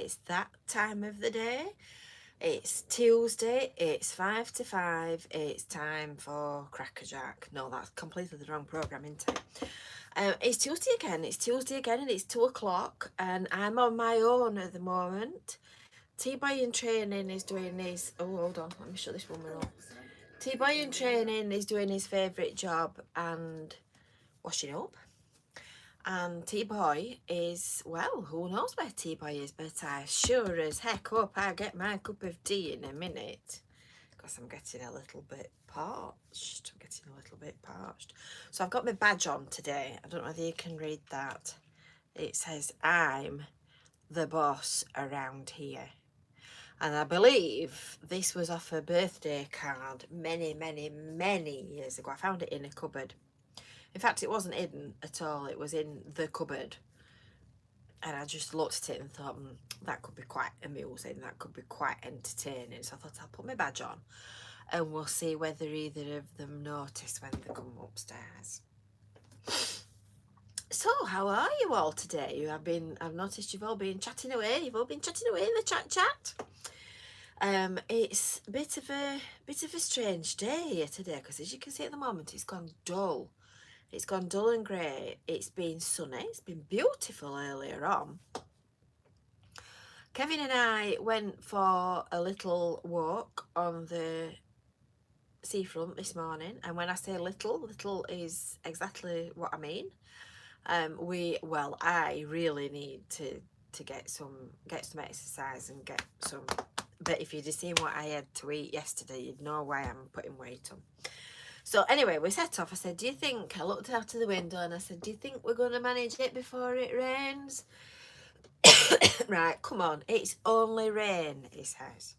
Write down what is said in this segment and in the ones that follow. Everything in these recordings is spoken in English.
It's that time of the day. It's Tuesday, it's 5 to 5, it's time for Crackerjack. No, that's completely the wrong programme, isn't it? It's Tuesday again, and it's 2 o'clock, and I'm on my own at the moment. T-Boy in training is doing his, oh, hold on, let me shut this woman up. T-Boy in training is doing his favourite job and washing up. And T-Boy is, well, who knows where T-Boy is, but I sure as heck hope I get my cup of tea in a minute, because I'm getting a little bit parched. So I've got my badge on today. I don't know whether you can read that. It says, I'm the boss around here. And I believe this was off a birthday card many, many, many years ago. I found it in a cupboard. In fact, it wasn't hidden at all. It was in the cupboard. And I just looked at it and thought, that could be quite amusing. That could be quite entertaining. So I thought I'll put my badge on and we'll see whether either of them notice when they come upstairs. So, how are you all today? I've noticed you've all been chatting away. You've all been chatting away in the chat. It's a bit of a strange day here today, because as you can see at the moment, it's gone dull. It's gone dull and grey. It's been sunny. It's been beautiful earlier on. Kevin and I went for a little walk on the seafront this morning. And when I say little, little is exactly what I mean. I really need to get some exercise and get some. But if you'd have seen what I had to eat yesterday, you'd know why I'm putting weight on. So anyway, we set off. I said, I looked out of the window and I said, do you think we're going to manage it before it rains? Right, come on, it's only rain, he says.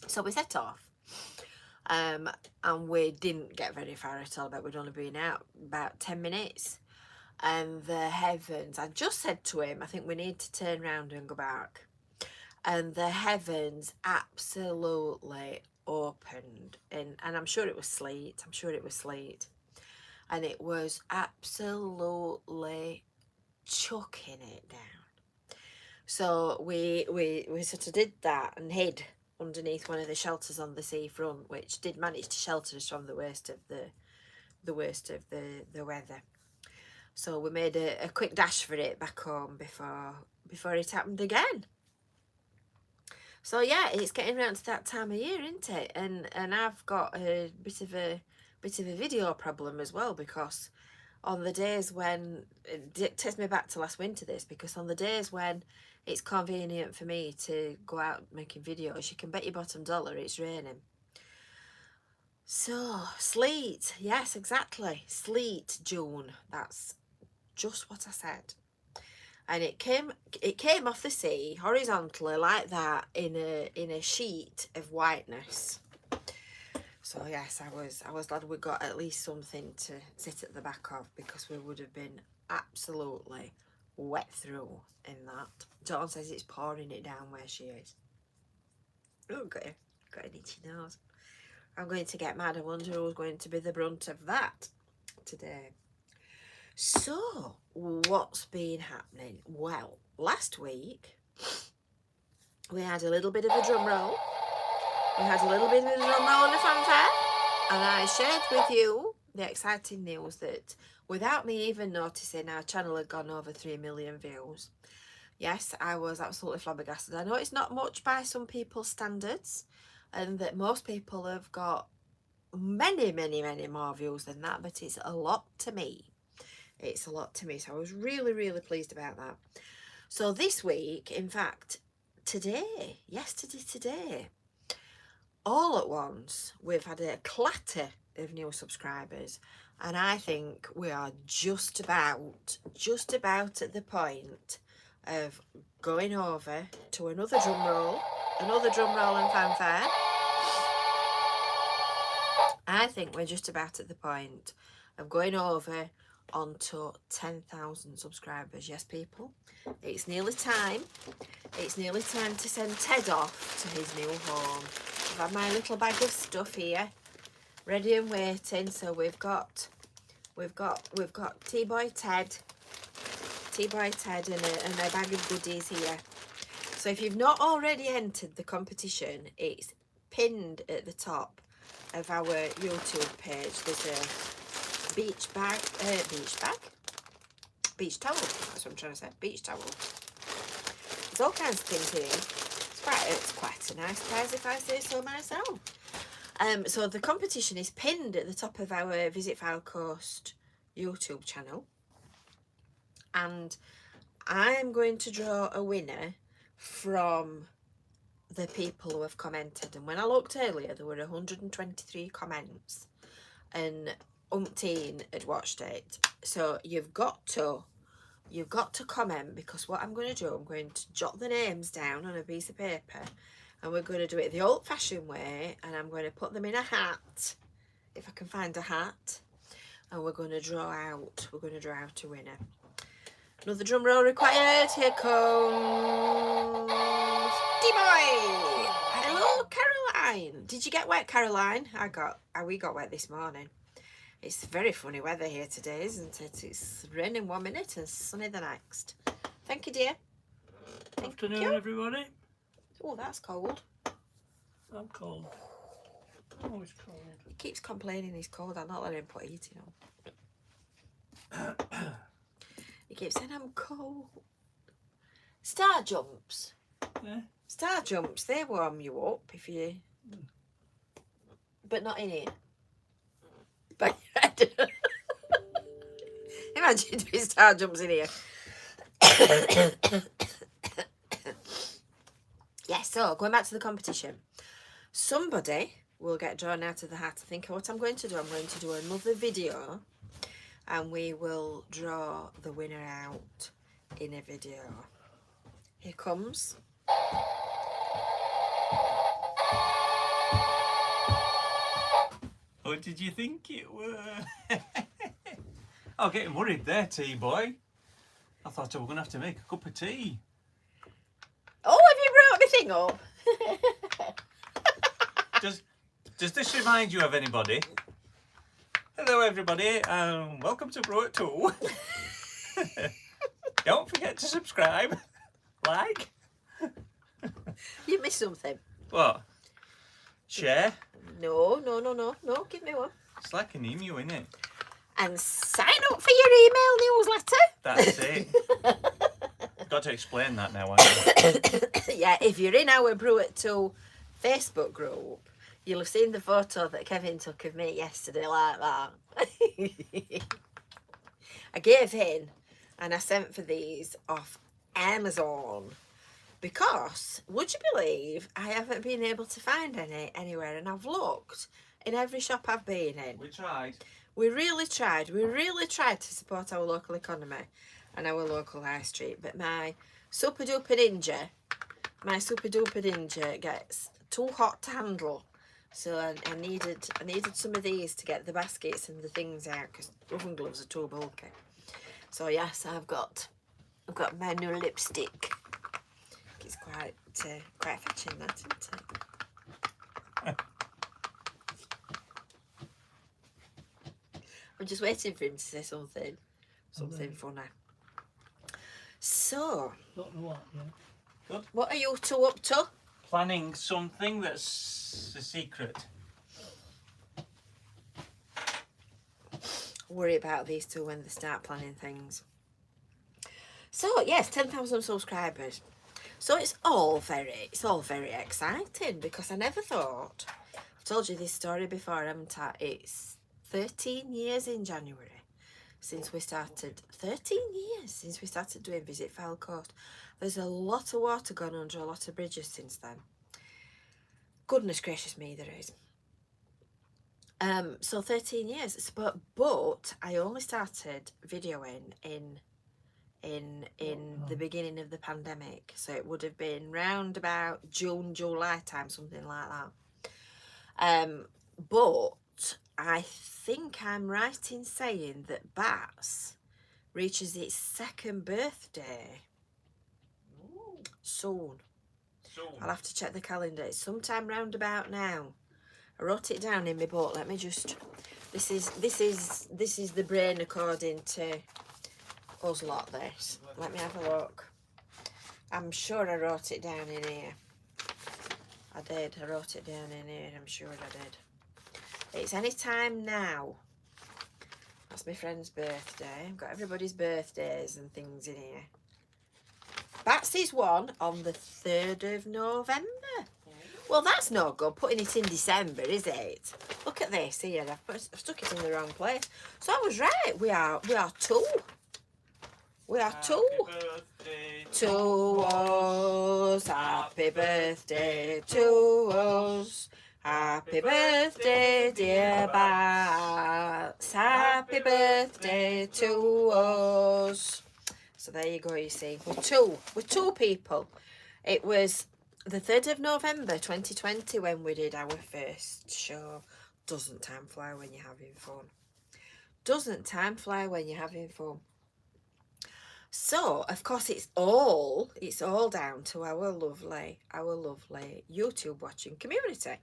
So we set off. And we didn't get very far at all, but we'd only been out about 10 minutes. And the heavens, I just said to him, I think we need to turn around and go back. And the heavens absolutely opened, and I'm sure it was sleet. And it was absolutely chucking it down. So we sort of did that and hid underneath one of the shelters on the seafront, which did manage to shelter us from the worst of the weather. So we made a quick dash for it back home before it happened again. So yeah, it's getting around to that time of year, isn't it? And I've got a bit of a video problem as well, because on the days when it takes me back to last winter, because on the days when it's convenient for me to go out making videos, you can bet your bottom dollar it's raining. So sleet, yes, exactly, sleet June. That's just what I said. And it came off the sea horizontally like that in a sheet of whiteness. So yes, I was glad we got at least something to sit at the back of, because we would have been absolutely wet through in that. Dawn says it's pouring it down where she is. Oh, got an itchy nose. I'm going to get mad. I wonder who's going to be the brunt of that today. So, what's been happening? Well, last week we had a little bit of a drum roll. And a fanfare. And I shared with you the exciting news that without me even noticing, our channel had gone over 3 million views. Yes, I was absolutely flabbergasted. I know it's not much by some people's standards, and that most people have got many, many, many more views than that, but it's a lot to me. It's a lot to me. So I was really, really pleased about that. So this week, in fact, today, all at once, we've had a clatter of new subscribers. And I think we are just about at the point of going over to another drum roll and fanfare. I think we're just about at the point of going over onto 10,000 subscribers. Yes, people, it's nearly time. It's nearly time to send Ted off to his new home. I've had my little bag of stuff here, ready and waiting. So we've got T-Boy Ted T-Boy Ted and a bag of goodies here. So if you've not already entered the competition, it's pinned at the top of our YouTube page. There's a beach towel. That's what I'm trying to say. Beach towel. There's all kinds of things here. It's quite a nice prize if I say so myself. So the competition is pinned at the top of our Visit FYLDE Coast YouTube channel, and I'm going to draw a winner from the people who have commented. And when I looked earlier, there were 123 comments and umpteen had watched it. So you've got to comment, because what I'm going to do, I'm going to jot the names down on a piece of paper, and we're going to do it the old-fashioned way, and I'm going to put them in a hat, if I can find a hat, and we're going to draw out a winner. Another drum roll required. Here comes T-Boy. Hello, Caroline. Did you get wet, Caroline? We got wet this morning. It's very funny weather here today, isn't it? It's raining 1 minute and sunny the next. Thank you, dear. Afternoon, everybody. Oh, that's cold. I'm cold. Oh, it's cold. He keeps complaining he's cold. I'm not letting him put heating on. He keeps saying I'm cold. Star jumps. Yeah. Star jumps, they warm you up if you... But not in here. But imagine doing star jumps in here. Yeah, so going back to the competition. Somebody will get drawn out of the hat. I think what I'm going to do, I'm going to do another video, and we will draw the winner out in a video. Here comes. What did you think it were? I'm getting worried there, T-Boy. I thought I was going to have to make a cup of tea. Oh, have you brought my thing up? Does this remind you of anybody? Hello, everybody, and welcome to Brew 2. Don't forget to subscribe, like. You missed something. What? Share? No. Give me one. It's like an emu, isn't it? And sign up for your email newsletter. That's it. Got to explain that now, haven't you? Yeah, if you're in our Brew 2 Facebook group, you'll have seen the photo that Kevin took of me yesterday like that. I gave in and I sent for these off Amazon, because would you believe I haven't been able to find any anywhere, and I've looked in every shop I've been in. We tried. We really tried to support our local economy and our local high street, but my super duper ninja gets too hot to handle. So I needed some of these to get the baskets and the things out, because oven gloves are too bulky. So yes, I've got my new lipstick. It's quite fetching, that, isn't it? I'm just waiting for him to say something funny. So, Don't know what, yeah. Good. What are you two up to? Planning something that's a secret. Worry about these two when they start planning things. So yes, 10,000 subscribers. So it's all very exciting, because I never thought, I've told you this story before, haven't I? It's 13 years in January since we started. 13 years since we started doing Visit FYLDE Coast. There's a lot of water gone under a lot of bridges since then. Goodness gracious me, there is. So 13 years, but I only started videoing in the beginning of the pandemic, so it would have been round about June, July time, something like that. But I think I'm right in saying that Bats reaches its 2nd birthday soon. I'll have to check the calendar. It's sometime round about now. I wrote it down in my book. Let me just. This is the brain according to us lot this. Let me have a look. I'm sure I wrote it down in here. I did. I wrote it down in here. I'm sure I did. It's any time now. That's my friend's birthday. I've got everybody's birthdays and things in here. Batsy's one on the 3rd of November. Well, that's no good, putting it in December, is it? Look at this here. I've stuck it in the wrong place. So I was right. We are 2. We are 2. To us. Happy birthday to us. Happy birthday, dear Bats. Happy birthday to us. So there you go, you see. We're 2. We're 2 people. It was the 3rd of November 2020 when we did our first show. Doesn't time fly when you're having fun? Doesn't time fly when you're having fun? So, of course, it's all down to our lovely YouTube watching community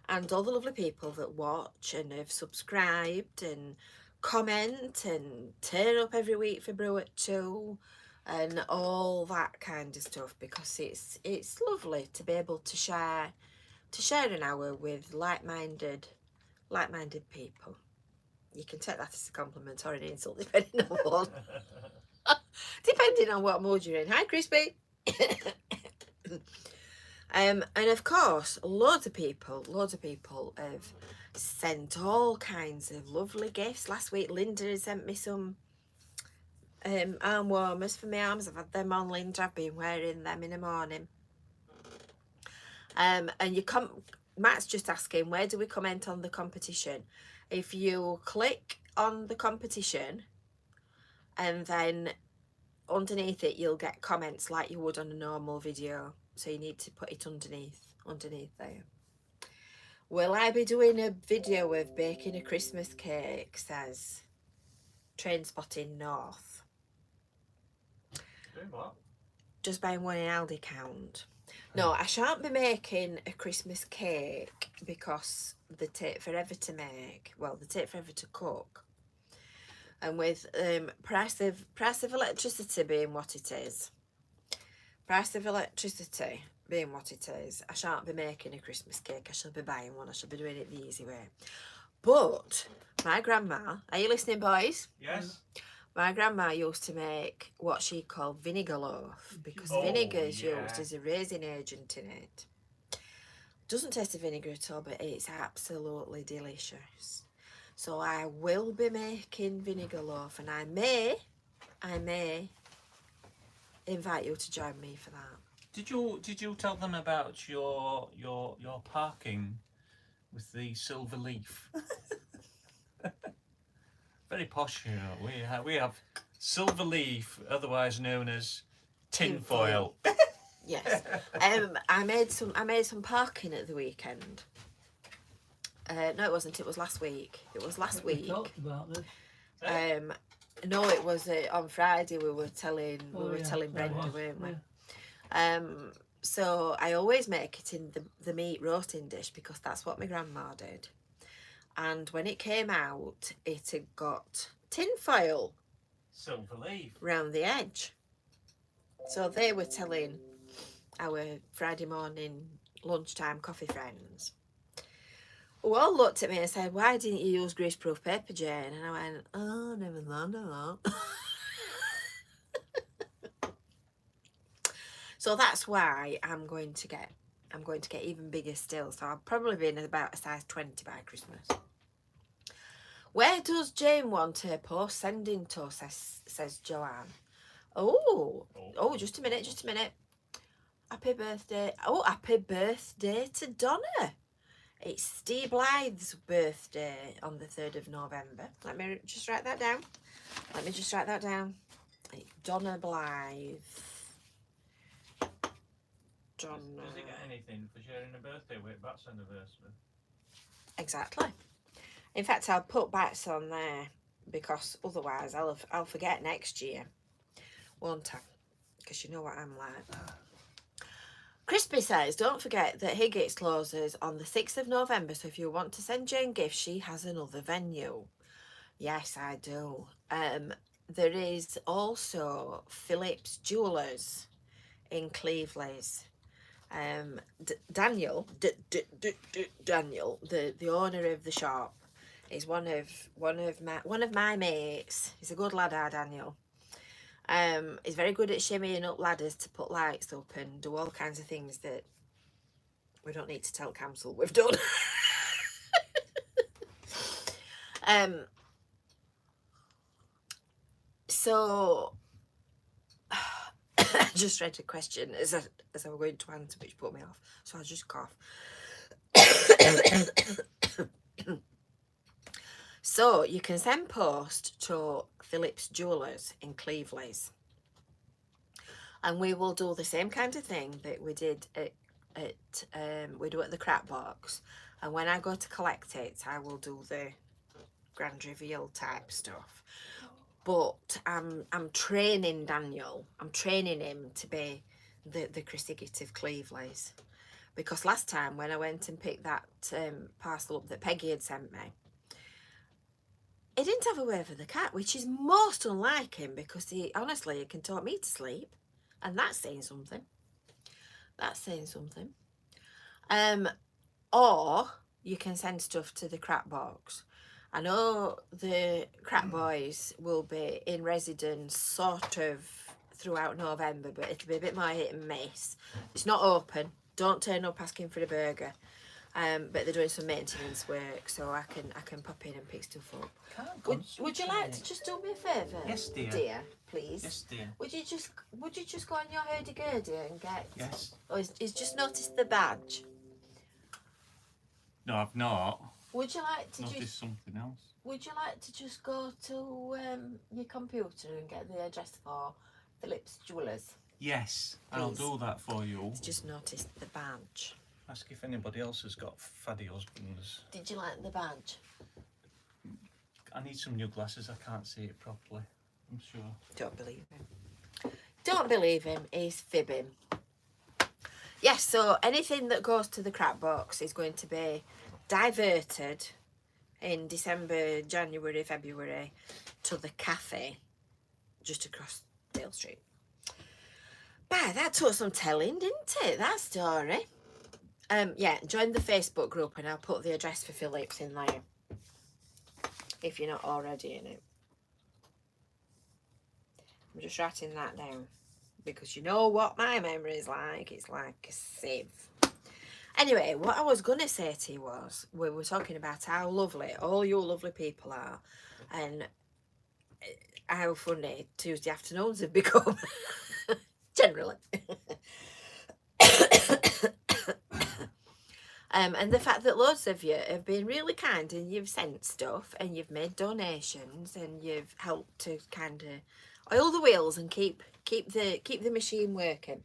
and all the lovely people that watch and have subscribed and comment and turn up every week for Brew at 2 and all that kind of stuff, because it's lovely to be able to share an hour with like-minded people. You can take that as a compliment or an insult depending on what depending on what mood you're in. Hi, Crispy. And of course, loads of people have sent all kinds of lovely gifts. Last week, Linda has sent me some arm warmers for my arms. I've had them on, Linda. I've been wearing them in the morning. And Matt's just asking, where do we comment on the competition? If you click on the competition, and then underneath it you'll get comments like you would on a normal video, so you need to put it underneath there. Will I be doing a video of baking a Christmas cake, says Train Spotting North. Doing what? Just buying one in Aldi count. No, I shan't be making a Christmas cake because they take forever to make. Well, they take forever to cook. And with price of electricity being what it is, I shan't be making a Christmas cake. I shall be buying one. I shall be doing it the easy way. But my grandma, are you listening, boys? Yes. My grandma used to make what she called vinegar loaf, because vinegar is used as a raising agent in it. Doesn't taste of vinegar at all, but it's absolutely delicious. So I will be making vinegar loaf, and I may invite you to join me for that. Did you tell them about your parking with the silver leaf? Very posh, you know. We have silver leaf, otherwise known as tinfoil. Yes. I made some parking at the weekend. No, it wasn't. It was last week. We talked about this. No, it was on Friday. We were telling Brenda, weren't we? Yeah. So I always make it in the meat roasting dish because that's what my grandma did. And when it came out, it had got tinfoil, silver leaf, round the edge. So they were telling our Friday morning lunchtime coffee friends, who all looked at me and said, "Why didn't you use greaseproof paper, Jane?" And I went, "Oh, never thought of that." So that's why I'm going to get even bigger still. So I'll probably be in about a size 20 by Christmas. Where does Jane want her post sending to? Says Joanne. Oh, just a minute. Happy birthday. Oh, happy birthday to Donna. It's Steve Blythe's birthday on the 3rd of November. Let me just write that down. Donna Blythe. Does he get anything for sharing a birthday with Bat's anniversary? Exactly. In fact, I'll put Bats on there because otherwise I'll forget next year, won't I? Because you know what I'm like. Crispy says, don't forget that Higgitt's closes on the 6th of November, so if you want to send Jane gifts, she has another venue. Yes, I do. there is also Phillips Jewellers in Cleveland. Daniel, Daniel, the owner of the shop, is one of my mates. He's a good lad, our Daniel. He's very good at shimmying up ladders to put lights up and do all kinds of things that we don't need to tell council we've done. So I just read a question as I was going to answer, which put me off. So I'll just cough. So you can send post to Phillips Jewellers in Cleveland, and we will do the same kind of thing that we did at we do at the crap box. And when I go to collect it, I will do the grand reveal type stuff. But I'm training Daniel. I'm training him to be the Chris Higgett of Cleveland, because last time when I went and picked that parcel up that Peggy had sent me, he didn't have a word for the cat, which is most unlike him, because he can talk me to sleep, and that's saying something. That's saying something. Or you can send stuff to the crap box. I know the crap boys will be in residence sort of throughout November, but it'll be a bit more hit and miss. It's not open. Don't turn up asking for a burger. But they're doing some maintenance work, so I can pop in and pick stuff up. Would you like to just do me a favour? Yes, dear. Dear, please. Yes, dear. Would you just go on your hurdy-gurdy and get? Yes. Oh, he's just noticed the badge. No, I've not. Would you like to Noticed something else. Would you like to just go to your computer and get the address for Phillips Jewellers? Yes, and I'll do that for you. He's just noticed the badge. Ask if anybody else has got faddy husbands. Did you like the badge? I need some new glasses. I can't see it properly. I'm sure. Don't believe him. Don't believe him. He's fibbing. Yes, so anything that goes to the crap box is going to be diverted in December, January, February to the cafe just across Dale Street. Bah, that took some telling, didn't it, that story? Yeah, join the Facebook group and I'll put the address for Phillips in there if you're not already in it. I'm just writing that down because you know what my memory is like. It's like a sieve. Anyway, what I was going to say to you was, we were talking about how lovely all you lovely people are and how funny Tuesday afternoons have become, generally. And the fact that loads of you have been really kind and you've sent stuff and you've made donations and you've helped to kind of oil the wheels and keep the machine working.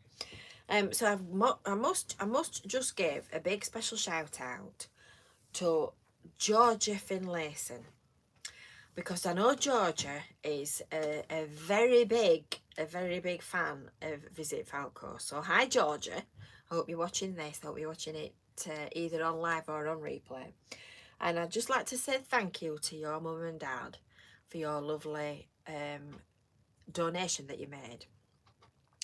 So I must just give a big special shout out to Georgia Finlayson, because I know Georgia is a very big fan of Visit FYLDE Coast. So hi Georgia, I hope you're watching this. I hope you're watching it either on live or on replay. And I'd just like to say thank you to your mum and dad for your lovely donation that you made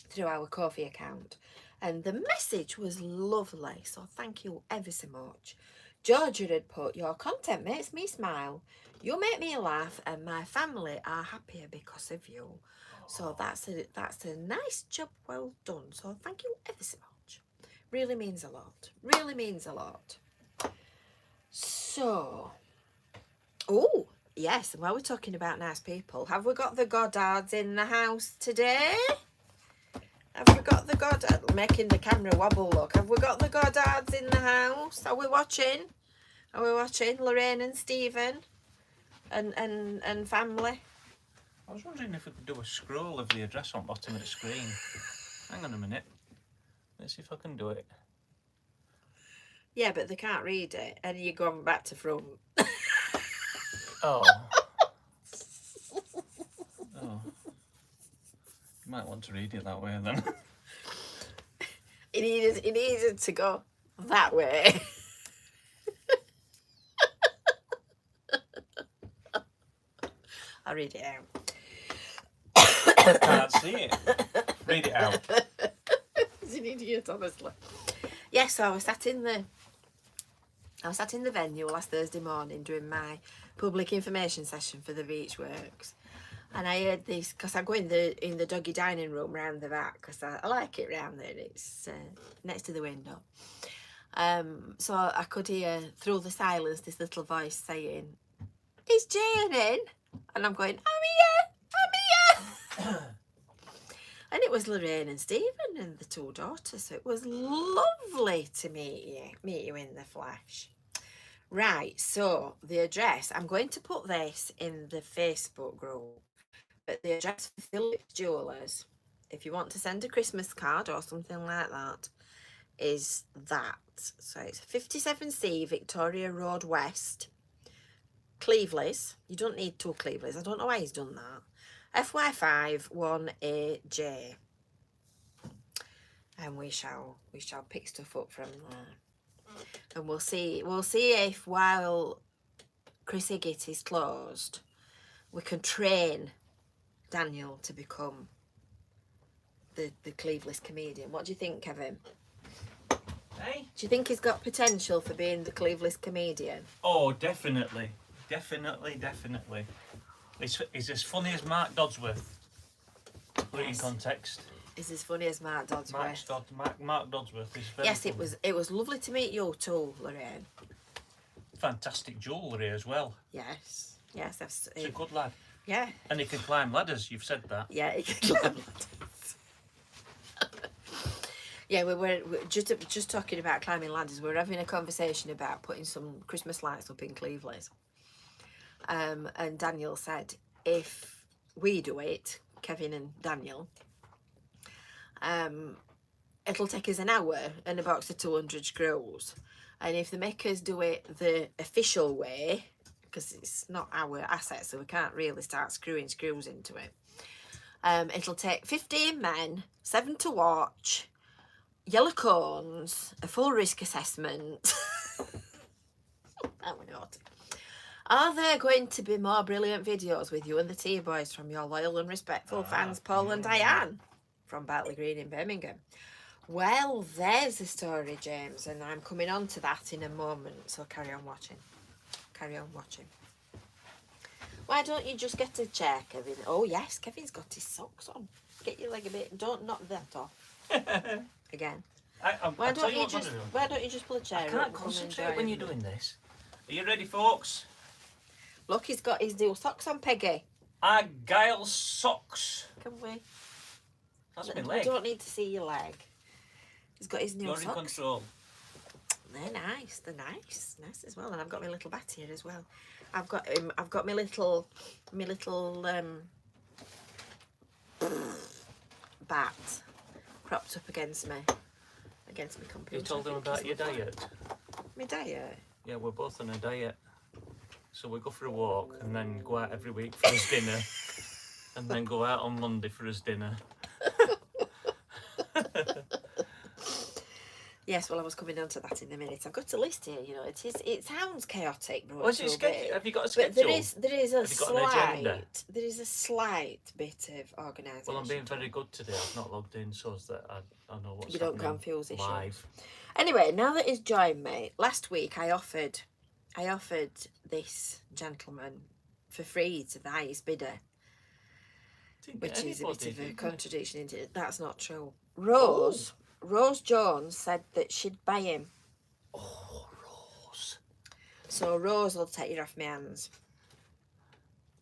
through our Ko-fi account, and the message was lovely, so thank you ever so much. Georgia had put, your content makes me smile, you make me laugh, and my family are happier because of you. So that's a nice job, well done. So thank you ever so much. Really means a lot. Really means a lot. So, oh yes, and while we're talking about nice people, have we got the Goddards in the house today? Have we got the Goddard, making the camera wobble, look. Have we got the Goddards in the house? Are we watching? Are we watching? Lorraine and Stephen and family? I was wondering if we could do a scroll of the address on bottom of the screen. Hang on a minute. Let's see if I can do it. Yeah, but they can't read it. And you're going back to front. Oh. Oh. You might want to read it that way then. It needed to go that way. I'll read it out. I can't see it. Read it out. He's an idiot, honestly. Yes, so I was sat in the venue last Thursday morning doing my public information session for the Beach Works, and I heard this because I go in the doggy dining room round the back because I like it round there. It's next to the window. So I could hear through the silence this little voice saying, "Is Jane in?" And I'm going, "I'm here, I'm here." And it was Lorraine and Stephen and the two daughters. So it was lovely to meet you in the flesh. Right, so the address, I'm going to put this in the Facebook group, but the address for Phillips Jewellers, if you want to send a Christmas card or something like that, is that. So it's 57C Victoria Road West, Clevelys. You don't need 2 Clevelys. I don't know why he's done that. FY5 1AJ. And we shall pick stuff up from there. And we'll see if while Chris Higgett is closed, we can train Daniel to become the Clevelys comedian. What do you think, Kevin? Hey? Do you think he's got potential for being the Clevelys comedian? Oh, definitely. Definitely. He's as funny as Mark Dodsworth. Put it in context. Is as funny as Mark Dodsworth. Mark Dodsworth is very Yes, funny. it was lovely to meet you too, Lorraine. Fantastic jewellery as well. Yes, He's a good lad. Yeah. And he can climb ladders, you've said that. Yeah, he can climb ladders. Yeah, we're just talking about climbing ladders. We're having a conversation about putting some Christmas lights up in Clevelys. And Daniel said, if we do it, Kevin and Daniel, it'll take us an hour and a box of 200 screws. And if the makers do it the official way, because it's not our asset, so we can't really start screwing screws into it, it'll take 15 men, 7 to watch, yellow cones, a full risk assessment. That were naughty. Are there going to be more brilliant videos with you and the T-Boys from your loyal and respectful fans, Paul and Diane, from Bartley Green in Birmingham? Well, there's the story, James, and I'm coming on to that in a moment, so carry on watching. Carry on watching. Why don't you just get a chair, Kevin? Oh, yes, Kevin's got his socks on. Get your leg a bit. Don't knock that off. Again. Why don't you just pull a chair? I can't concentrate when you're doing this. Are you ready, folks? Look, he's got his new socks on, Peggy. Argyle socks. Can we? That's my leg. We don't need to see your leg. He's got his new You're socks. in control. They're nice. They're nice. Nice as well. And I've got my little bat here as well. I've got my little bat propped up against my computer. You told them about your diet? My diet? Yeah, we're both on a diet. So we go for a walk and then go out every week for his dinner. And then go out on Monday for his dinner. Yes, well, I was coming on to that in a minute. I've got a list here, you know. It sounds chaotic, bro. What's your schedule? Have you got a schedule? But there is a slight bit of organisation. Well, I'm being very good today. I've not logged in so that I know what's you happening. don't confuse issues. Live. Anyway, now that he's joined me, last week I offered this gentleman for free to the highest bidder, which is a bit of a contradiction. That's not true. Rose Jones said that she'd buy him. Oh, Rose. So Rose will take you off my hands.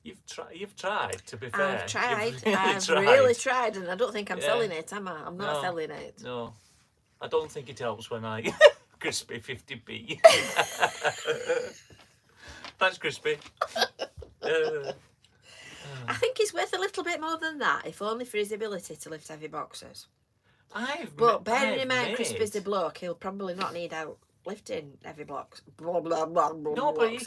You've tried, to be fair. I've tried. I've really tried, and I don't think I'm selling it, am I? I'm not selling it. No. I don't think it helps when I crispy 50p. Thanks, crispy. I think he's worth a little bit more than that, if only for his ability to lift heavy boxes. But bearing in mind, Crispy's a bloke, he'll probably not need out lifting heavy blocks. No, but he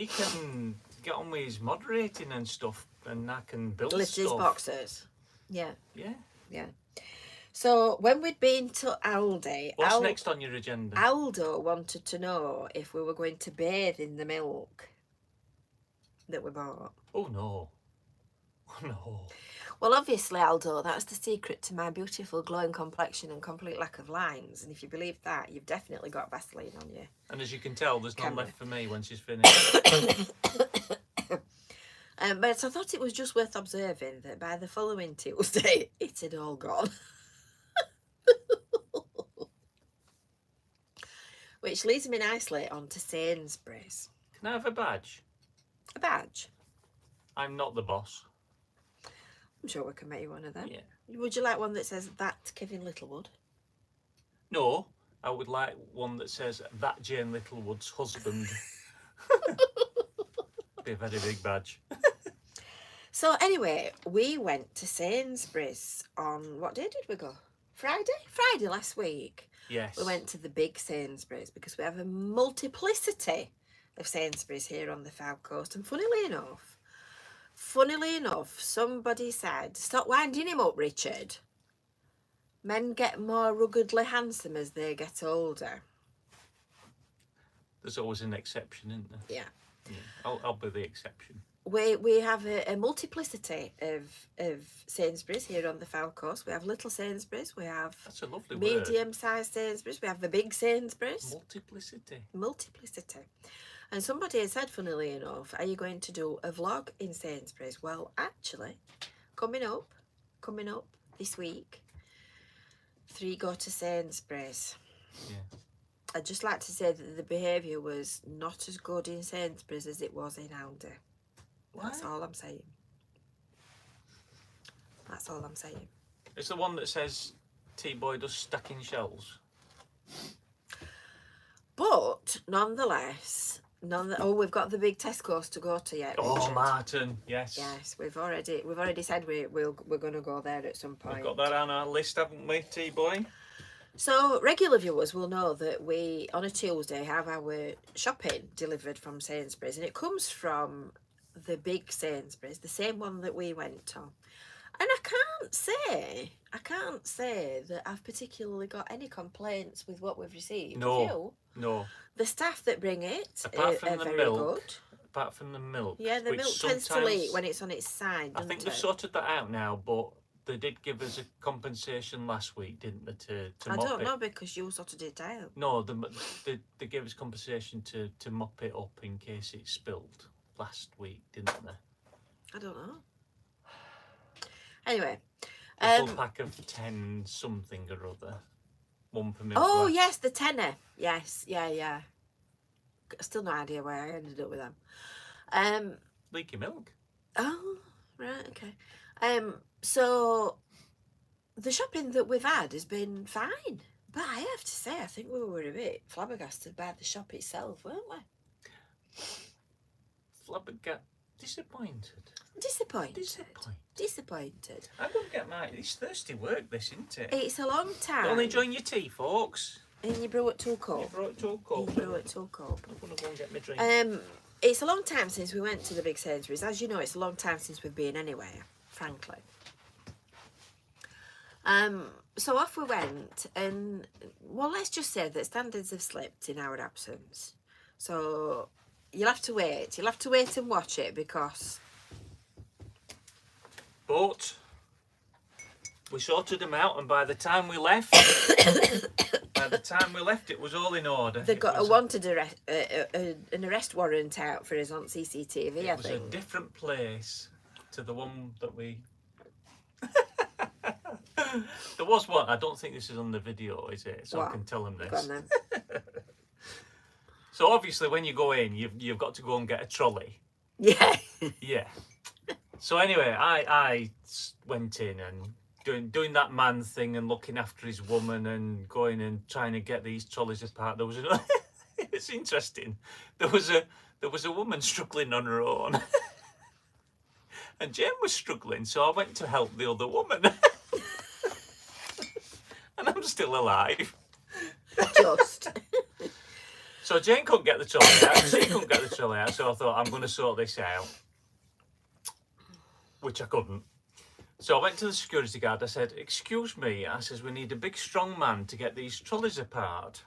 can get on with his moderating and stuff, and I can build lift stuff. His boxes. Yeah. Yeah. So when we'd been to Aldi, what's next on your agenda? Aldo wanted to know if we were going to bathe in the milk that we bought. Oh no. Oh, no. Well, obviously, Aldo, that's the secret to my beautiful glowing complexion and complete lack of lines. And if you believe that, you've definitely got Vaseline on you. And as you can tell, there's none Camera. left for me when she's finished. But I thought it was just worth observing that by the following Tuesday, it had all gone. Which leads me nicely on to Sainsbury's. Can I have a badge? A badge? I'm not the boss. I'm sure we can make you one of them. Yeah. Would you like one that says that Kevin Littlewood? No, I would like one that says that Jane Littlewood's husband. Be a very big badge. So anyway, we went to Sainsbury's on, what day did we go? Friday? Friday last week. Yes. We went to the big Sainsbury's because we have a multiplicity of Sainsbury's here on the FYLDE Coast. And funnily enough, somebody said, stop winding him up, Richard. Men get more ruggedly handsome as they get older. There's always an exception, isn't there? Yeah. I'll be the exception. We have a multiplicity of Sainsbury's here on the FYLDE Coast. We have little Sainsbury's, we have That's a lovely word. medium-sized Sainsbury's, we have the big Sainsbury's. Multiplicity. And somebody had said, funnily enough, are you going to do a vlog in Sainsbury's? Well, actually, coming up this week, 3 go to Sainsbury's. Yeah. I'd just like to say that the behaviour was not as good in Sainsbury's as it was in Aldi. That's all I'm saying. That's all I'm saying. It's the one that says T-Boy does stacking shelves. But nonetheless, we've got the big Tesco's to go to yet. Oh, Richard. Martin, yes. Yes, we've already said we're going to go there at some point. We've got that on our list, haven't we, T-Boy? So regular viewers will know that we on a Tuesday have our shopping delivered from Sainsbury's, and it comes from the big Sainsbury's, the same one that we went to. And I can't say that I've particularly got any complaints with what we've received. No. The staff that bring it Apart from are the very milk. good. Apart from the milk. Yeah, the which milk tends to leak when it's on its side. I think doesn't they've it? sorted that out now, but they did give us a compensation last week, didn't they, to I mop don't it? know because you sorted it out. No, they gave us compensation to mop it up in case it spilled last week, didn't they? I don't know. Anyway. A full pack of 10 something or other. One per milk. Oh, worth. yes, the tenner. Yes, yeah. Still no idea where I ended up with them. Leaky milk. Oh, right, okay. So the shopping that we've had has been fine. But I have to say, I think we were a bit flabbergasted by the shop itself, weren't we? Disappointed. Disappointed. I don't get my... It's thirsty work, this, isn't it? It's a long time. Only enjoying your tea, folks. And you brew it to a You cup. brought it to a cup. I'm going to go and get my drink. It's a long time since we went to the big Sainsbury's. As you know, it's a long time since we've been anywhere, frankly. So off we went, and well, let's just say that standards have slipped in our absence. So you'll have to wait. You'll have to wait and watch it because. But we sorted them out, and by the time we left, it was all in order. They got an arrest warrant out for us on CCTV. It I was think a different place to the one that we. There was one. I don't think this is on the video, is it? So what? I can tell them this. Go on then. So obviously, when you go in, you've got to go and get a trolley. Yeah. Yeah. So anyway, I went in and doing that man thing and looking after his woman and going and trying to get these trolleys apart. There was another. It's interesting. There was a woman struggling on her own, and Jane was struggling. So I went to help the other woman, and I'm still alive. Just. So Jane couldn't get the trolley out. She couldn't get the trolley out. So I thought I'm going to sort this out, which I couldn't. So I went to the security guard. I said, "Excuse me." I says, "We need a big, strong man to get these trolleys apart."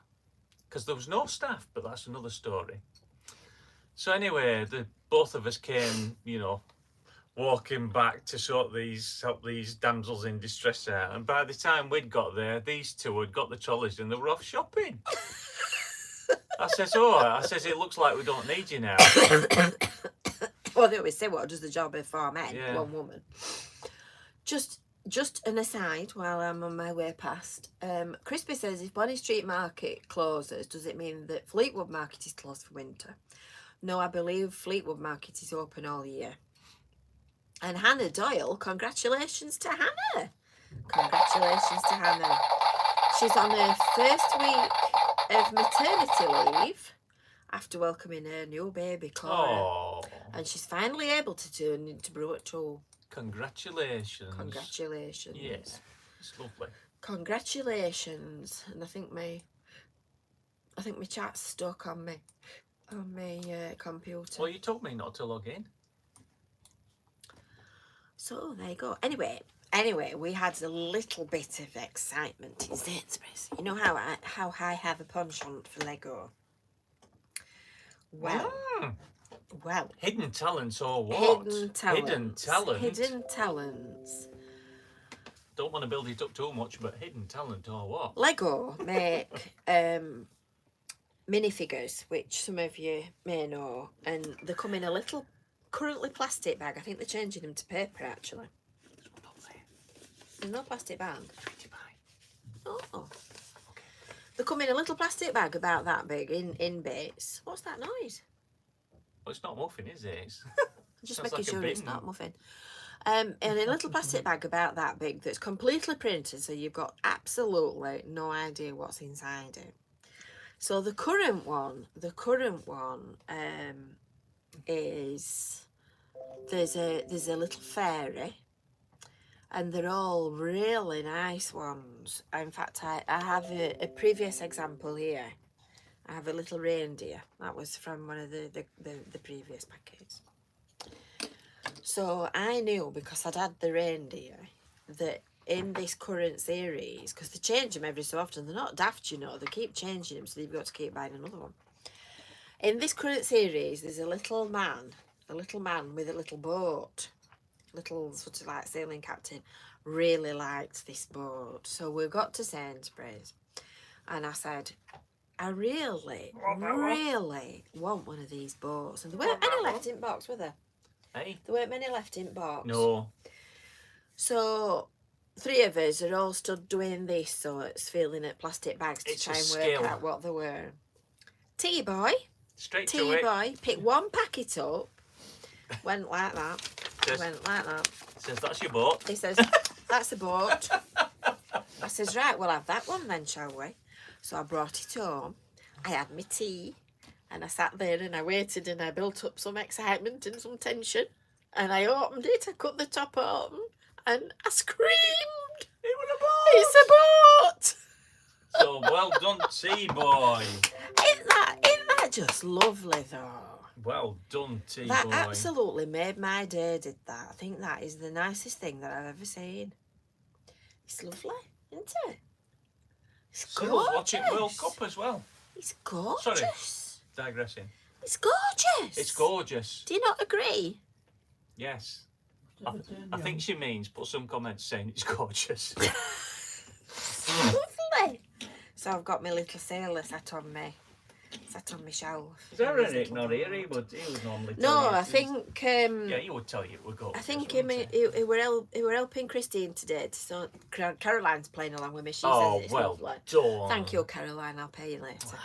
Because there was no staff, but that's another story. So anyway, both of us came, walking back to help these damsels in distress out. And by the time we'd got there, these two had got the trolleys and they were off shopping. I says, it looks like we don't need you now. Well, they always say, what does the job of 4 men, Yeah. 1 woman? Just an aside while I'm on my way past. Crispy says, if Bonnie Street Market closes, does it mean that Fleetwood Market is closed for winter? No, I believe Fleetwood Market is open all year. And Hannah Doyle, congratulations to Hannah. Congratulations to Hannah. She's on her first week of maternity leave after welcoming her new baby, Cora. Oh. And she's finally able to turn into Brew at 2. Congratulations. Congratulations. Yes, it's lovely. Congratulations. And I think my chat's stuck on my computer. Well, you told me not to log in. So there you go. Anyway, we had a little bit of excitement in Sainsbury's. You know how I have a penchant for Lego. Well, hidden talents or what? Hidden talents. Hidden talents. Don't want to build it up too much, but hidden talent or what? Lego make minifigures, which some of you may know, and they come in a little currently plastic bag. I think they're changing them to paper actually. There's no plastic bag. Oh. Okay. They come in a little plastic bag about that big in bits. What's that noise? Well, it's not a muffin, is it? Just Sounds making like a sure it's bin. not muffin. In a little plastic bag about that big that's completely printed, so you've got absolutely no idea what's inside it. So the current one is there's a little fairy, and they're all really nice ones. In fact, I have a previous example here. I have a little reindeer. That was from one of the previous packets. So I knew, because I'd had the reindeer, that in this current series, because they change them every so often, they're not daft, you know, they keep changing them, so you've got to keep buying another one. In this current series, there's a little man with a little boat, little sort of like sailing captain. Really liked this boat. So we got to Sainsbury's, and I said, I really want one of these boats. And there weren't any left in box, were there? Hey? There weren't many left in box. No. So 3 of us are all stood doing this, so it's feeling at plastic bags to try and work out what they were. T-boy. Straight to it. T-boy picked one packet up, went like that, Says, that's your boat. He says, that's a boat. I says, right, we'll have that one then, shall we? So I brought it home. I had my tea, and I sat there and I waited, and I built up some excitement and some tension. And I opened it, I cut the top open, and I screamed. It was a boat. It's a boat. So well done, T-boy. Isn't that just lovely though? Well done, T-boy. That absolutely made my day, did that. I think that is the nicest thing that I've ever seen. It's lovely, isn't it? It's Someone's gorgeous. watching World Cup as well. It's gorgeous. Sorry, digressing. It's gorgeous. It's gorgeous. Do you not agree? Yes. I think she means put some comments saying it's gorgeous. Lovely. So I've got my little sailor sat on my shelf. Is there any not here? He would normally tell No, you I think yeah, he would tell you it would go. I think he were helping Christine today. So Caroline's playing along with me. She Oh, says it's well lovely. done. Thank you, Caroline. I'll pay you later.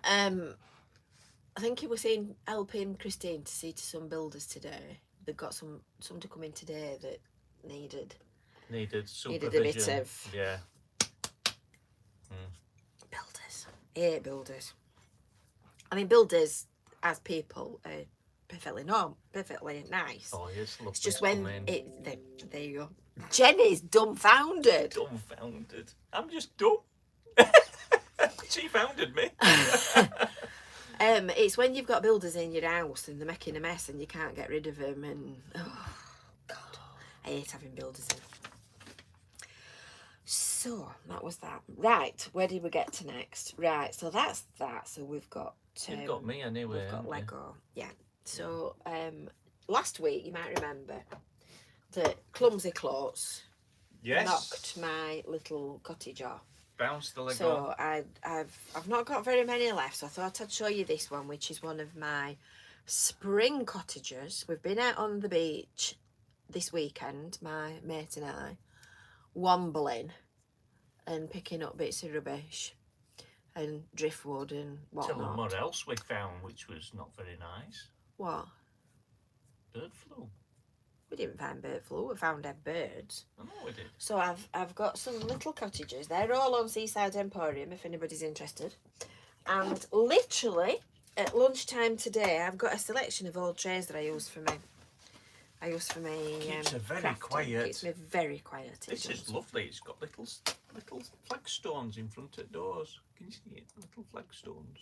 I think he was helping Christine to see to some builders today. They've got some to come in today that needed supervision. a bit of yeah. builders. I hate builders. I mean, builders as people are perfectly nice. Oh, yes, lovely. It's just when there you go. Jenny's dumbfounded. Dumbfounded. I'm just dumb. She founded me. It's when you've got builders in your house and they're making a mess and you can't get rid of them, and oh God, I hate having builders in. So that was that. Right, where did we get to next? Right, so that's that. So we've got You've got me anyway. We've got Lego. Yeah. So last week, you might remember, that clumsy clothes Yes. knocked my little cottage off. Bounced the leg So off. I've not got very many left, so I thought I'd show you this one, which is one of my spring cottages. We've been out on the beach this weekend, my mate and I, wombling and picking up bits of rubbish and driftwood and whatnot. Tell them what else we found, which was not very nice. What? Bird flu. We didn't find bird flu, we found dead birds. I know we did. So I've got some little cottages. They're all on Seaside Emporium if anybody's interested. And literally at lunchtime today, I've got a selection of old trays that I use for me. Keeps it very crafting. quiet. Keeps me very quiet. This is lovely. It's got little flagstones in front of doors. Can you see it? Little flagstones.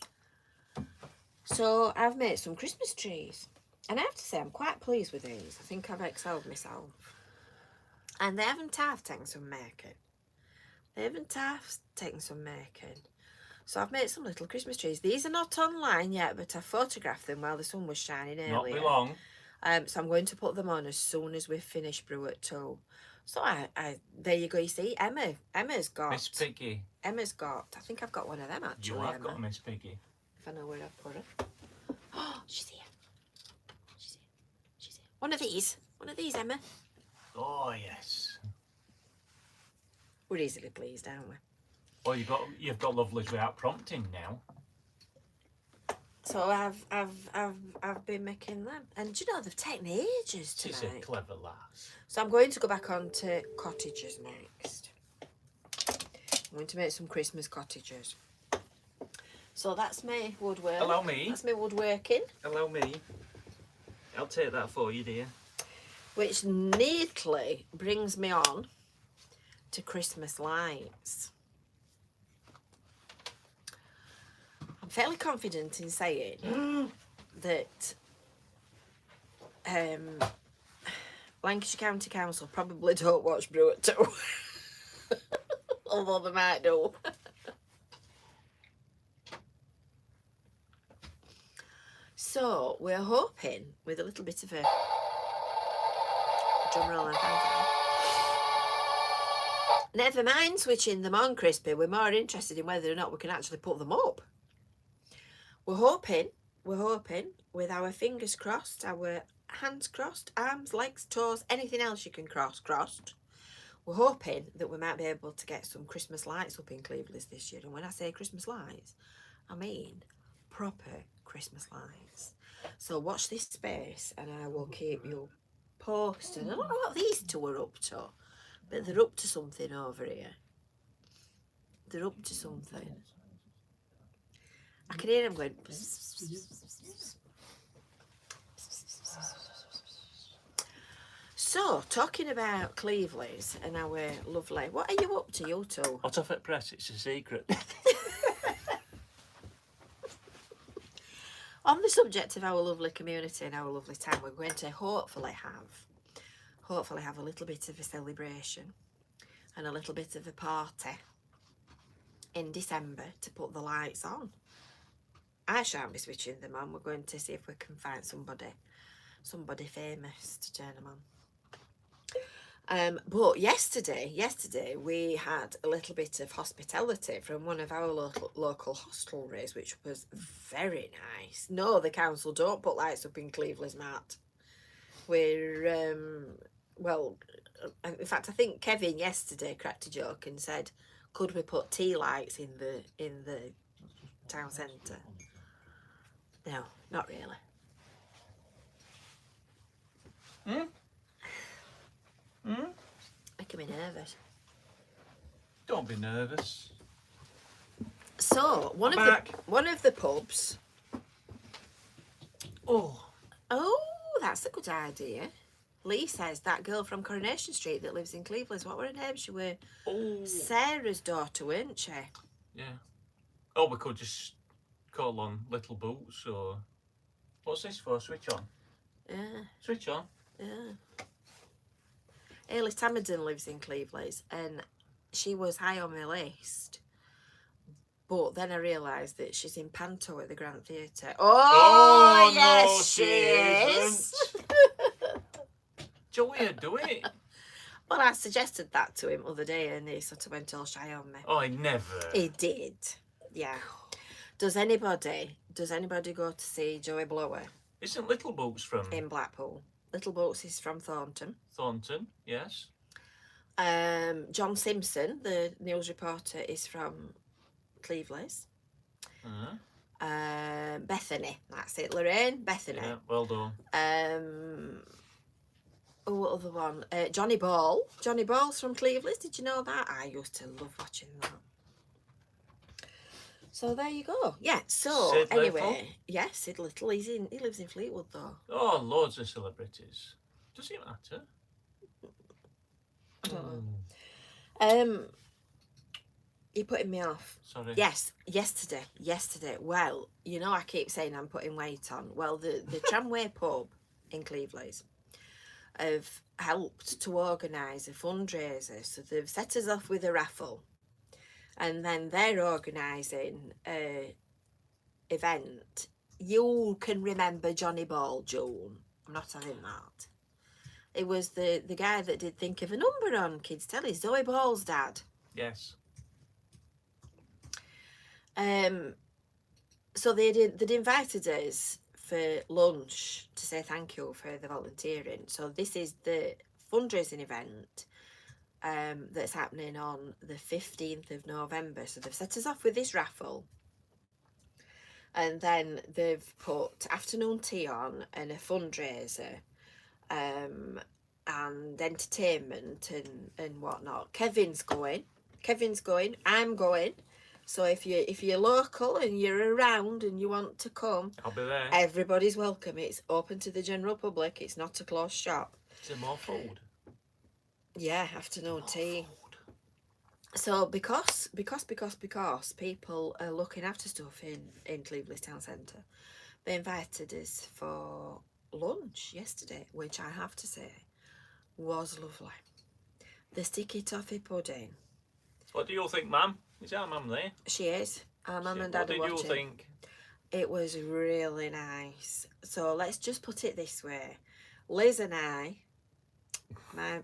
So I've made some Christmas trees. And I have to say, I'm quite pleased with these. I think I've excelled myself. And they haven't half taken some making. So I've made some little Christmas trees. These are not online yet, but I photographed them while the sun was shining earlier. Not be long. So I'm going to put them on as soon as we've finished Brew at 2. So I there you go, you see, Emma's got... Miss Piggy. I think I've got one of them actually. You have Emma, got Miss Piggy. if I know where I've put her. Oh, she's here. One of these, Emma. Oh yes. We're easily pleased, aren't we? Well, you've got lovelies without prompting now. So I've been making them, and do you know they've taken ages to She's make. a clever lass. So I'm going to go back on to cottages next. I'm going to make some Christmas cottages. So that's my woodwork. Allow me. That's my woodworking. Allow me. I'll take that for you, dear. Which neatly brings me on to Christmas lights. I'm fairly confident in saying that Lancashire County Council probably don't watch Brew at 2. Although they might do. So we're hoping, with a little bit of a drum roll and fanfare. Never mind switching them on, Crispy. We're more interested in whether or not we can actually put them up. We're hoping, with our fingers crossed, our hands crossed, arms, legs, toes, anything else you can crossed. We're hoping that we might be able to get some Christmas lights up in Cleveland this year. And when I say Christmas lights, I mean proper Christmas lights. So watch this space and I will keep you posted. I don't know what these two are up to, but they're up to something over here. They're up to something. I can hear them going. So, talking about Cleveland's and our lovely... What are you up to, you two? Hot off at press, it's a secret. On the subject of our lovely community and our lovely time, we're going to hopefully have a little bit of a celebration and a little bit of a party in December to put the lights on. I shan't be switching them on. We're going to see if we can find somebody famous to turn them on. But yesterday we had a little bit of hospitality from one of our local hostelries, which was very nice. No, the council don't put lights up in Cleveland's, Matt. We're well, in fact, I think Kevin yesterday cracked a joke and said, "Could we put tea lights in the town centre?" No, not really. Making me nervous. Don't be nervous. So one of the pubs. Oh, that's a good idea. Lee says that girl from Coronation Street that lives in Cleveland. What were her name? She were Sarah's daughter, weren't she? Yeah. Oh, we could just call on Little Boots or what's this for? Switch on. Yeah. Switch on. Yeah. Ailey Tamerton lives in Cleveland and she was high on my list. But then I realised that she's in Panto at the Grand Theatre. Oh yes, no, she is. Joey would do it. Well, I suggested that to him the other day and he sort of went all shy on me. Oh, he never. He did. Yeah. Does anybody go to see Joey Blower? Isn't Little Boots from? In Blackpool. Little Boots is from Thornton. Thornton, yes. John Simpson, the news reporter, is from Cleveland. Bethany, that's it. Lorraine, Bethany. Yeah, well done. Oh, what other one? Johnny Ball. Johnny Ball's from Cleveland. Did you know that? I used to love watching that. So there you go. Yeah. So Sid anyway, Little? yeah, Sid Little. He lives in Fleetwood though. Oh, loads of celebrities. Does it matter? I don't know. You're putting me off. Sorry. Yes, yesterday. Well, you know I keep saying I'm putting weight on. Well, the Tramway pub in Cleveland have helped to organise a fundraiser. So they've set us off with a raffle. And then they're organising a event. You can remember Johnny Ball, June. I'm not having that. It was the guy that did Think of a Number on Kids Telly, Zoe Ball's dad. Yes. So they'd invited us for lunch to say thank you for the volunteering. So this is the fundraising event that's happening on the 15th of November. So they've set us off with this raffle. And then they've put afternoon tea on and a fundraiser and entertainment and whatnot. Kevin's going, I'm going. So if you're local and you're around and you want to come, I'll be there. everybody's welcome. It's open to the general public. It's not a closed shop. Is there more food? Yeah, afternoon tea. Food. So because people are looking after stuff in Cleveland Town Centre, they invited us for lunch yesterday, which I have to say was lovely. The sticky toffee pudding. What do you think, ma'am? Is our mum there? She is. Our mum and dad are What watching. did you think? It was really nice. So let's just put it this way. Liz and I,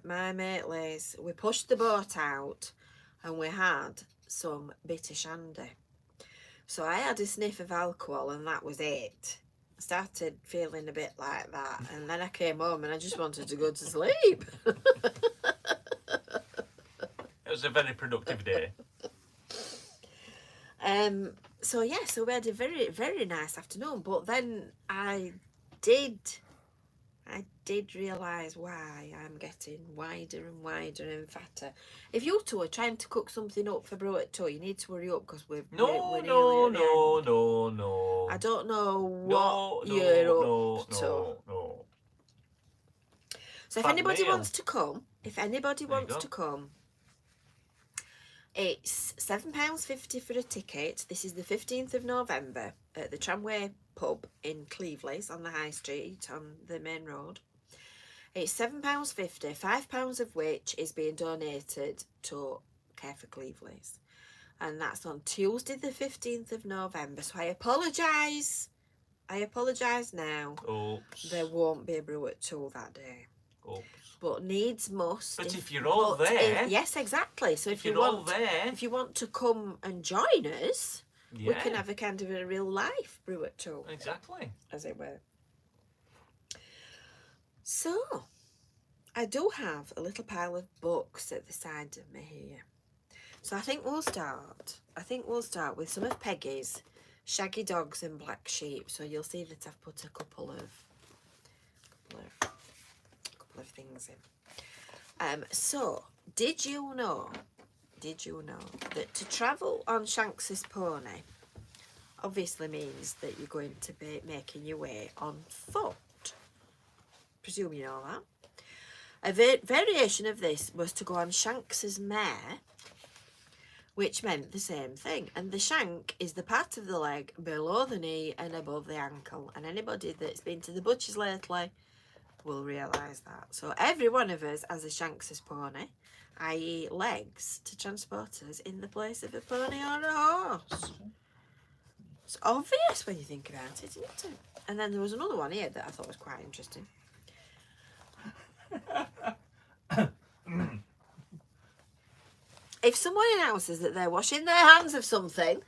my mate Liz, we pushed the boat out and we had some bitter shandy. So I had a sniff of alcohol and that was it. I started feeling a bit like that and then I came home and I just wanted to go to sleep. It was a very productive day. So yeah, so we had a very, very nice afternoon, but then I did realise why I'm getting wider and wider and fatter. If you two are trying to cook something up for Brew at 2, you need to hurry up because we're nearly at the end. No. I don't know what you're up to. No. So if anybody wants to come, it's £7.50 for a ticket. This is the 15th of November at the Tramway pub in Cleveland on the High Street on the main road. It's £7.50, £5 of which is being donated to Care for Cleveland. And that's on Tuesday the 15th of November. So I apologise now. Oops. There won't be a Brew at 2 that day. Oops. But needs must. But if you're all there... yes, exactly. So if you're all there... If you want to come and join us, yeah, we can have a kind of a real life Brew at 2. Exactly. As it were. So, I do have a little pile of books at the side of me here. So I think we'll start with some of Peggy's Shaggy Dogs and Black Sheep. So you'll see that I've put a couple of things in. So did you know that to travel on Shanks's pony obviously means that you're going to be making your way on foot? Presume you know that. A variation of this was to go on Shanks's mare, which meant the same thing. And the shank is the part of the leg below the knee and above the ankle. And anybody that's been to the butcher's lately will realise that. So every one of us has a Shanks's pony, i.e. legs to transport us in the place of a pony or a horse. It's obvious when you think about it, isn't it? And then there was another one here that I thought was quite interesting. If someone announces that they're washing their hands of something,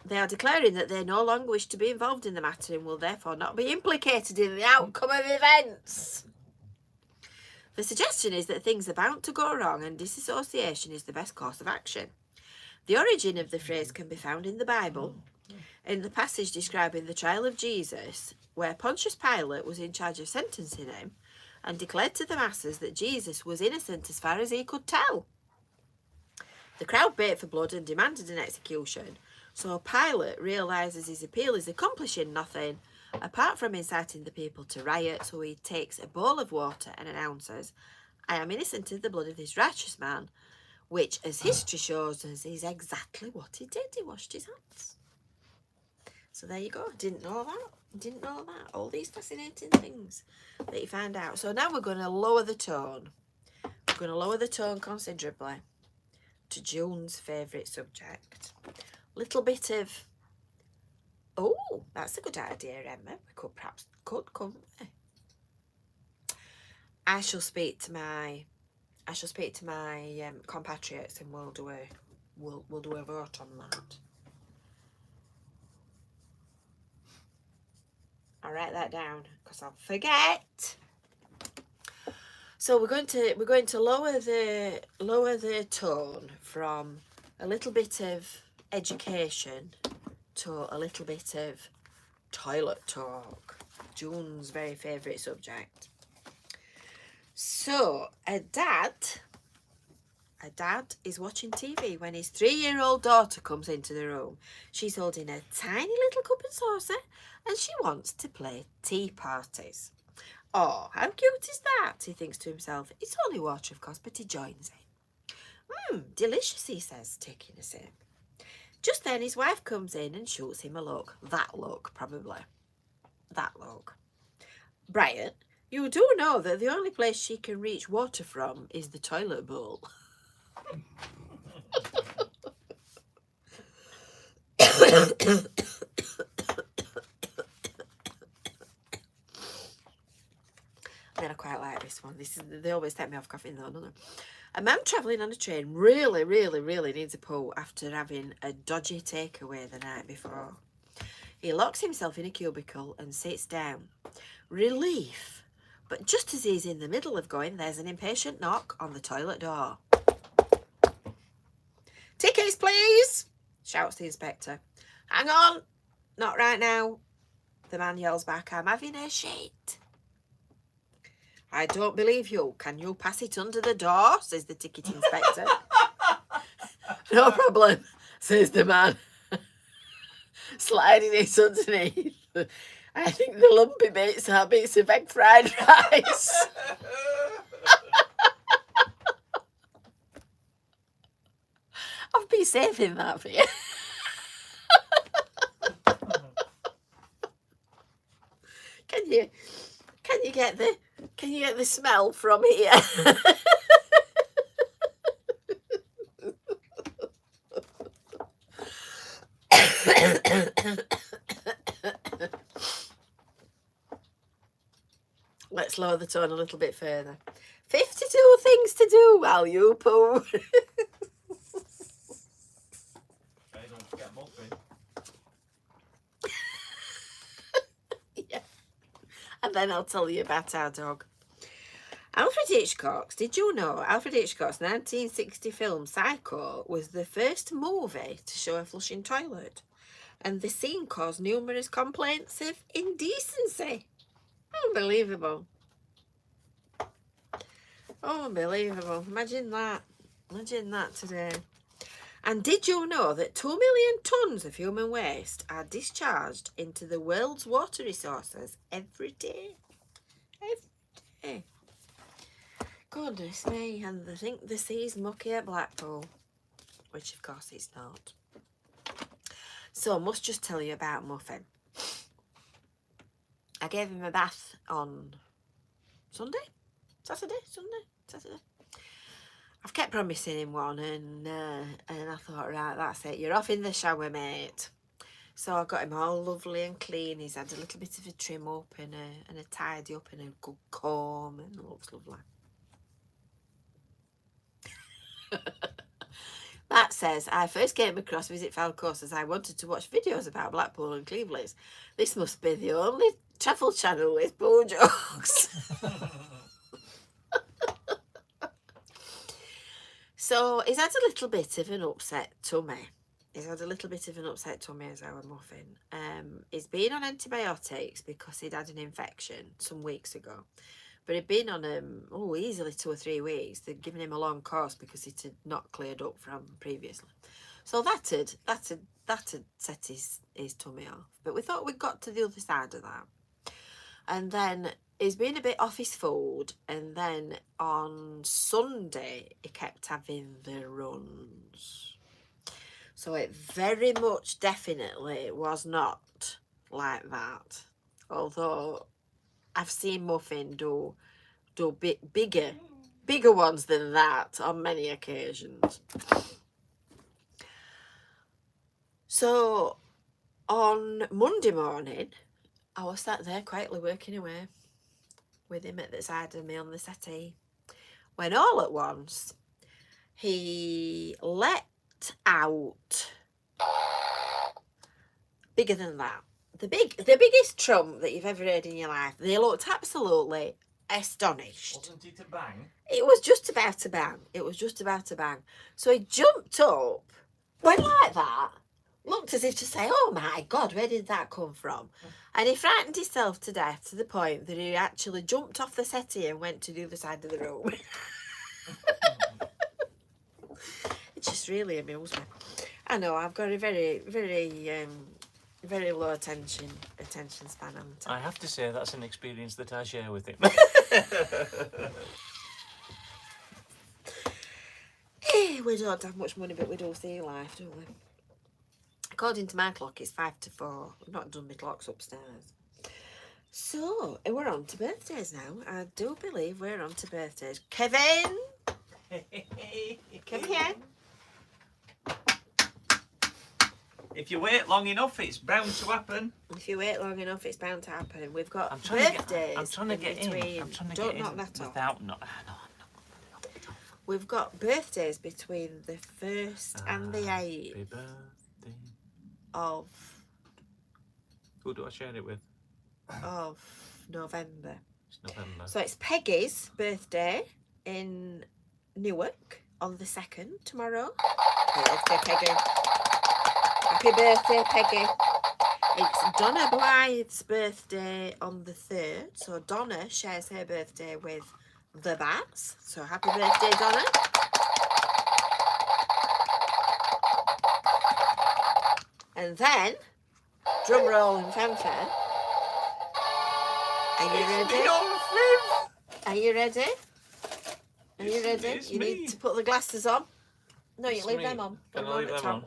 they are declaring that they no longer wish to be involved in the matter and will therefore not be implicated in the outcome of events. The suggestion is that things are bound to go wrong and disassociation is the best course of action. The origin of the phrase can be found in the Bible, in the passage describing the trial of Jesus, where Pontius Pilate was in charge of sentencing him and declared to the masses that Jesus was innocent as far as he could tell. The crowd bait for blood and demanded an execution, so Pilate realises his appeal is accomplishing nothing apart from inciting the people to riot, so he takes a bowl of water and announces, "I am innocent of the blood of this righteous man," which, as history shows us, is exactly what he did. He washed his hands. So there you go. Didn't know that. All these fascinating things that you find out. So now we're going to lower the tone. We're going to lower the tone considerably to June's favourite subject. Little bit of, oh, that's a good idea, Emma. We could perhaps, couldn't we? I shall speak to my compatriots and we'll do a vote on that. I'll write that down because I'll forget. So we're going to lower the tone from a little bit of education to a little bit of toilet talk. June's very favourite subject. So a dad is watching TV when his 3-year-old daughter comes into the room. She's holding a tiny little cup and saucer and she wants to play tea parties. Oh, how cute is that? He thinks to himself. It's only water, of course, but he joins in. Delicious, he says, taking a sip. Just then his wife comes in and shoots him a look. That look, probably. That look. Brian, you do know that the only place she can reach water from is the toilet bowl. And I quite like this one. They always take me off coughing though, don't they? A man travelling on a train really needs a poo after having a dodgy takeaway the night before. He locks himself in a cubicle and sits down. Relief. But just as he's in the middle of going, there's an impatient knock on the toilet door. "Tickets, please," shouts the inspector. "Hang on, not right now," the man yells back. "I'm having a shit." "I don't believe you. Can you pass it under the door?" says the ticket inspector. "No problem," says the man, sliding it underneath. "I think the lumpy bits are bits of egg fried rice." I've been saving that for you. Can you get the smell from here? Let's lower the tone a little bit further. 52 things to do while you poo. Don't forget muffin. Yeah. And then I'll tell you about our dog. Alfred Hitchcock's, did you know Alfred Hitchcock's 1960 film Psycho was the first movie to show a flushing toilet? And the scene caused numerous complaints of indecency. Unbelievable. Unbelievable. Imagine that. Imagine that today. And did you know that 2 million tonnes of human waste are discharged into the world's water resources every day? Every day. Goodness me. And they think the sea's mucky at Blackpool, which of course it's not. So I must just tell you about Muffin. I gave him a bath on Saturday. I've kept promising him one, and I thought, right, that's it. You're off in the shower, mate. So I got him all lovely and clean. He's had a little bit of a trim up and a tidy up and a good comb, and it looks lovely. Matt says, I first came across Visit FYLDE Coast as I wanted to watch videos about Blackpool and Cleveland. This must be the only travel channel with poor jokes. So he's had a little bit of an upset tummy. He's had a little bit of an upset tummy as our muffin. He's been on antibiotics because he'd had an infection some weeks ago. But he'd been on easily 2 or 3 weeks. They'd given him a long course because it had not cleared up from previously. So that had set his tummy off. But we thought we'd got to the other side of that. And then he's been a bit off his food, and then on Sunday he kept having the runs. So it very much definitely was not like that. Although I've seen Muffin do bigger ones than that on many occasions. So on Monday morning, I was sat there quietly working away with him at the side of me on the settee, when all at once he let out bigger than that. The biggest trump that you've ever heard in your life. They looked absolutely astonished. Wasn't it a bang? It was just about to bang. It was just about to bang. So he jumped up, went like that, looked as if to say, oh my God, where did that come from? And he frightened himself to death to the point that he actually jumped off the settee and went to the other side of the room. It just really amused me. I know, I've got a very, very, very low attention span. I have to say that's an experience that I share with him. We don't have much money, but we do see life, don't we? According to my clock, it's 5 to 4. I've not done my clocks upstairs. So, we're on to birthdays now. I do believe we're on to birthdays. Kevin! Come here. If you wait long enough, it's bound to happen. If you wait long enough, it's bound to happen. We've got I'm birthdays. trying to get in. I'm trying to Don't get knock in that off. without not. No, We've got birthdays between the 1st and the 8th Happy birthday. of Who do I share it with? November. It's November. So it's Peggy's birthday in Newark on the 2nd tomorrow. Birthday, Peggy. Happy birthday, Peggy. It's Donna Blythe's birthday on the 3rd. So Donna shares her birthday with the Bats. So happy birthday, Donna. And then, drum roll and fanfare. Are you ready? Are you ready? Are you ready? It's You me. need to put the glasses on. No, you It's leave me. them on. Can Put I leave at them top. on?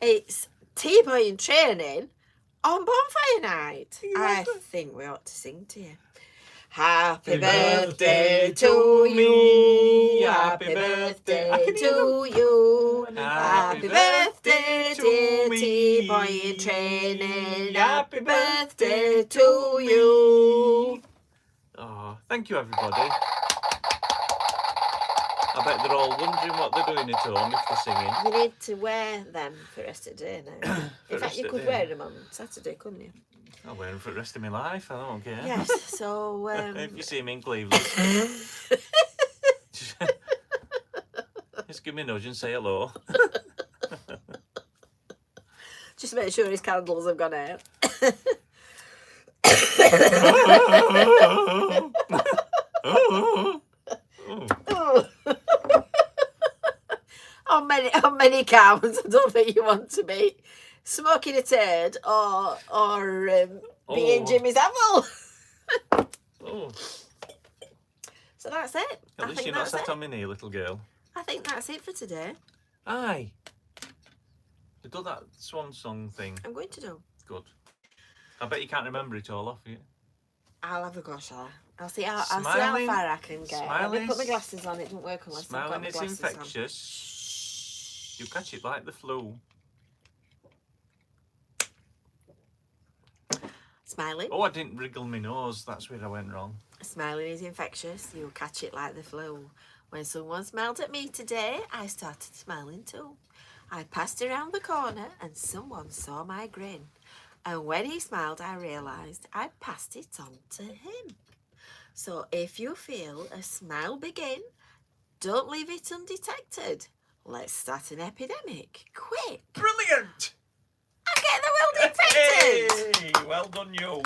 It's T-Boy in training on bonfire night. I think we ought to sing to you. Happy birthday to you. Happy birthday to you. Happy birthday, dear T-Boy in training. Happy birthday to you. Oh, thank you, everybody. I bet they're all wondering what they're doing at home if they're singing. You need to wear them for the rest of the day now. In fact, you could wear them on Saturday, couldn't you? I'll wear them for the rest of my life. I don't care. Yes, so... If you see me in Cleveland, just give me a nudge and say hello. Just make sure his candles have gone out. On many counts, I don't think you want to be smoking a turd or being Jimmy's apple. Oh, So that's it. at least you're not sat on my knee, little girl. I think that's it for today. Aye. You do that swan song thing. I'm going to do. Good. I bet you can't remember it all off you. I'll have a go, shall I? I'll see how far I can get. Let me put my glasses on. It doesn't work unless I've got Smiling my is glasses infectious. You catch it like the flu. Smiling. Oh, I didn't wriggle my nose. That's where I went wrong. Smiling is infectious. You'll catch it like the flu. When someone smiled at me today, I started smiling too. I passed around the corner and someone saw my grin. And when he smiled, I realised I'd passed it on to him. So if you feel a smile begin, don't leave it undetected. Let's start an epidemic. Quick. Brilliant! And get the world infected. Hey, well done, you.